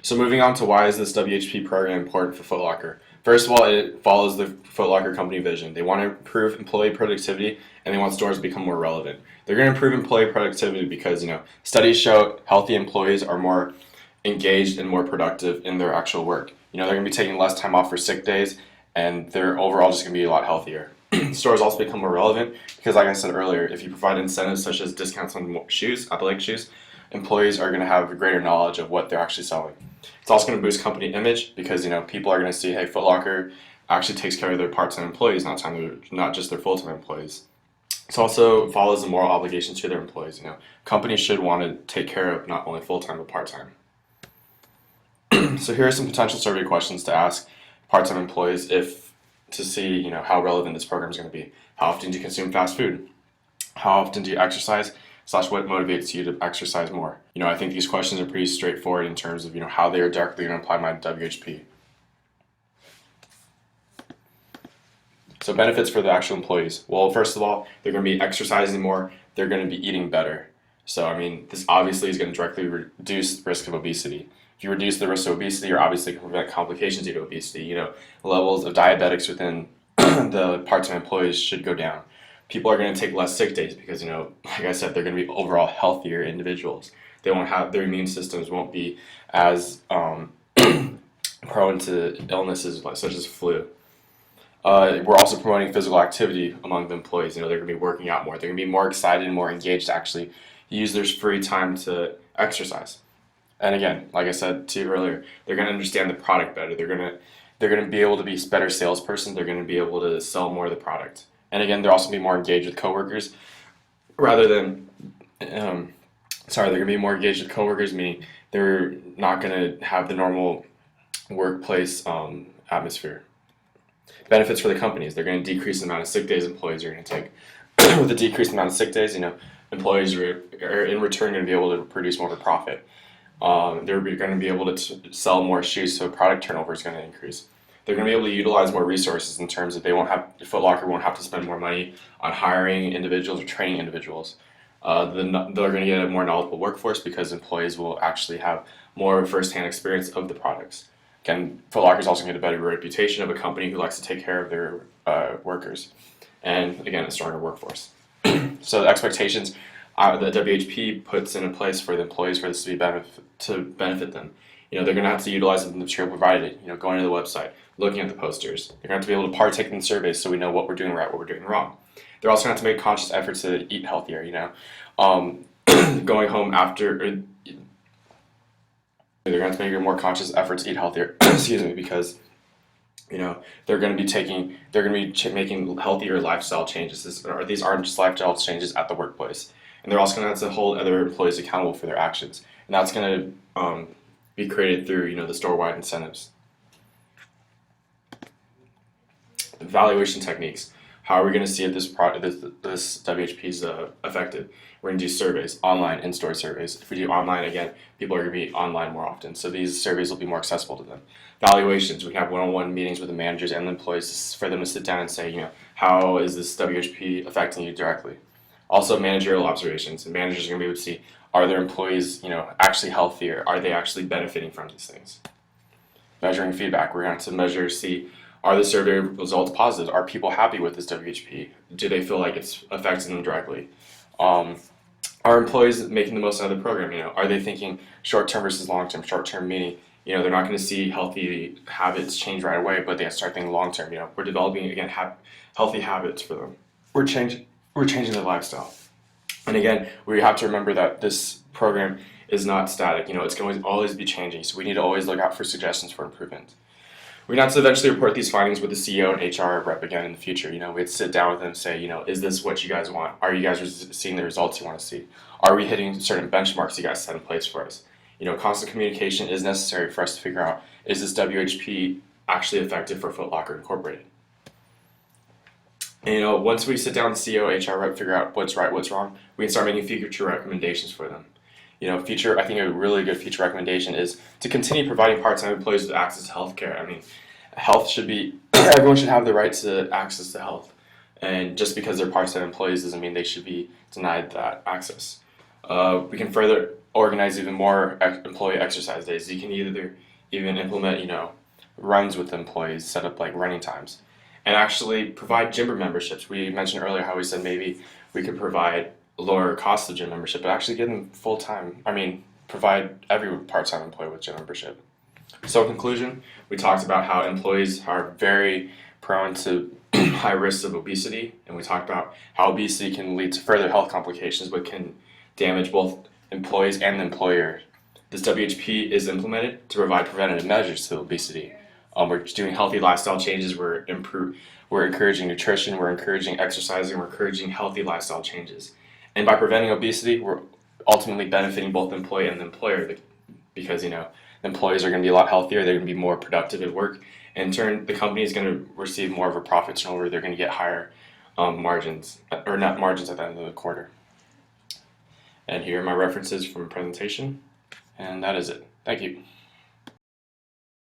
So moving on to why is this WHP program important for Foot Locker? First of all, it follows the Foot Locker company vision. They want to improve employee productivity and they want stores to become more relevant. They're going to improve employee productivity because, studies show healthy employees are more engaged and more productive in their actual work. They're going to be taking less time off for sick days and they're overall just going to be a lot healthier. Stores also become more relevant because, like I said earlier, if you provide incentives such as discounts on shoes, athletic shoes, employees are going to have a greater knowledge of what they're actually selling. It's also going to boost company image because people are going to see, hey, Foot Locker actually takes care of their part-time employees, not just their full-time employees. It also follows the moral obligation to their employees. Companies should want to take care of not only full-time but part-time. So here are some potential survey questions to ask part-time employees to see how relevant this program is going to be. How often do you consume fast food? How often do you exercise? What motivates you to exercise more? I think these questions are pretty straightforward in terms of how they are directly going to apply my WHP. So benefits for the actual employees. Well, first of all, they're going to be exercising more. They're going to be eating better. So this obviously is going to directly reduce the risk of obesity. If you reduce the risk of obesity, you're obviously going to prevent complications due to obesity. Levels of diabetics within the part-time employees should go down. People are going to take less sick days because, like I said, they're going to be overall healthier individuals. They won't have their immune systems won't be as prone to illnesses such as flu. We're also promoting physical activity among the employees. They're going to be working out more. They're going to be more excited and more engaged to actually use their free time to exercise. And again, like I said to you earlier, they're going to understand the product better. They're going to be able to be better salesperson. They're going to be able to sell more of the product. And again, they're also going to be more engaged with coworkers rather than, they're going to be more engaged with coworkers, meaning they're not going to have the normal workplace atmosphere. Benefits for the companies. They're going to decrease the amount of sick days employees are going to take. With the decreased amount of sick days, employees are in return going to be able to produce more of a profit. They're going to be able to sell more shoes, so product turnover is going to increase. They're going to be able to utilize more resources in terms of Foot Locker won't have to spend more money on hiring individuals or training individuals. They're going to get a more knowledgeable workforce because employees will actually have more first-hand experience of the products. Again, Foot Locker is also going to get a better reputation of a company who likes to take care of their workers. And again, a stronger workforce. So the expectations the WHP puts in place for the employees for this to benefit them. They're going to have to utilize the material provided, going to the website, looking at the posters. They're going to have to be able to partake in the surveys so we know what we're doing right, what we're doing wrong. They're also going to have to make conscious efforts to eat healthier, going home after, they're going to have to make more conscious efforts to eat healthier, excuse me, because, they're going to be making healthier lifestyle changes. These aren't just lifestyle changes at the workplace. And they're also going to have to hold other employees accountable for their actions. And that's going to be created through, the store-wide incentives. Evaluation techniques. How are we going to see if this WHP is effective? We're going to do surveys, online, in-store surveys. If we do online, again, people are going to be online more often, so these surveys will be more accessible to them. Evaluations. We have one-on-one meetings with the managers and the employees for them to sit down and say, how is this WHP affecting you directly? Also, managerial observations. And managers are going to be able to see, are their employees, actually healthier? Are they actually benefiting from these things? Measuring feedback. We're going to measure, see, are the survey results positive? Are people happy with this WHP? Do they feel like it's affecting them directly? Are employees making the most out of the program? Are they thinking short-term versus long-term? Short-term meaning, they're not going to see healthy habits change right away, but they start thinking long-term. We're developing, again, healthy habits for them. We're changing their lifestyle. And again, we have to remember that this program is not static. It's going to always be changing, so we need to always look out for suggestions for improvement. We're going to have to eventually report these findings with the CEO and HR rep again in the future. We'd sit down with them and say, is this what you guys want? Are you guys seeing the results you want to see? Are we hitting certain benchmarks you guys set in place for us? Constant communication is necessary for us to figure out, is this WHP actually effective for Foot Locker Incorporated? And once we sit down with the CEO, HR rep, figure out what's right, what's wrong, we can start making future recommendations for them. I think a really good future recommendation is to continue providing part-time employees with access to healthcare. Health should be, everyone should have the right to access to health. And just because they're part-time employees doesn't mean they should be denied that access. We can further organize even more employee exercise days. You can either even implement, runs with employees, set up like running times, and actually provide gym memberships. We mentioned earlier how we said maybe we could provide lower cost of gym membership, but actually give them full time. Provide every part-time employee with gym membership. So in conclusion, we talked about how employees are very prone to high risks of obesity, and we talked about how obesity can lead to further health complications, but can damage both employees and the employer. This WHP is implemented to provide preventative measures to obesity. We're doing healthy lifestyle changes. We're encouraging nutrition. We're encouraging exercising. We're encouraging healthy lifestyle changes. And by preventing obesity, we're ultimately benefiting both the employee and the employer, because the employees are going to be a lot healthier. They're going to be more productive at work. In turn, the company is going to receive more of a profit turnover. They're going to get higher margins or net margins at the end of the quarter. And here are my references from presentation, and that is it. Thank you.